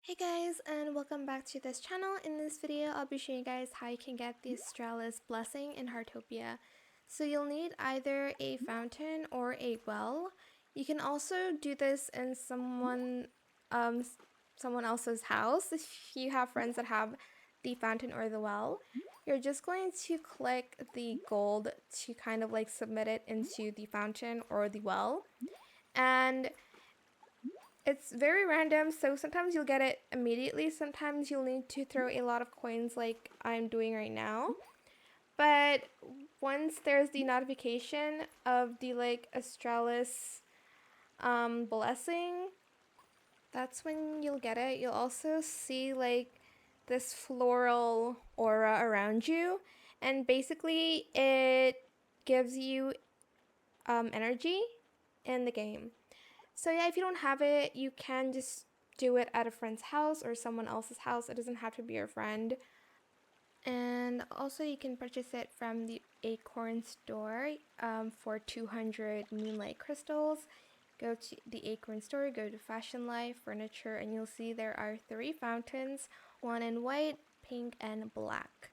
Hey guys, and welcome back to this channel. In this video, I'll be showing you guys how you can get the Astralis Blessing in Heartopia. So you'll need either a fountain or a well. You can also do this in someone else's house if you have friends that have the fountain or the well. You're just going to click the gold to kind of like submit it into the fountain or the well. And it's very random, so sometimes you'll get it immediately, sometimes you'll need to throw a lot of coins like I'm doing right now. But once there's the notification of the Astralis blessing, that's when you'll get it. You'll also see this floral aura around you, and basically it gives you energy in the game. So yeah, if you don't have it, you can just do it at a friend's house or someone else's house. It doesn't have to be your friend. And also you can purchase it from the Acorn store for 200 moonlight crystals. Go to the Acorn store, go to Fashion Life, Furniture, and you'll see there are 3 fountains, one in white, pink, and black.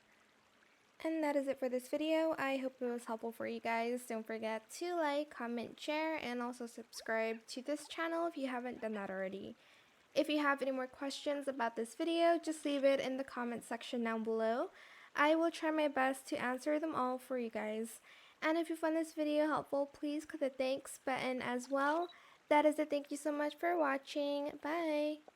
And that is it for this video. I hope it was helpful for you guys. Don't forget to like, comment, share, and also subscribe to this channel if you haven't done that already. If you have any more questions about this video, just leave it in the comment section down below. I will try my best to answer them all for you guys. And if you found this video helpful, please click the thanks button as well. That is it. Thank you so much for watching. Bye!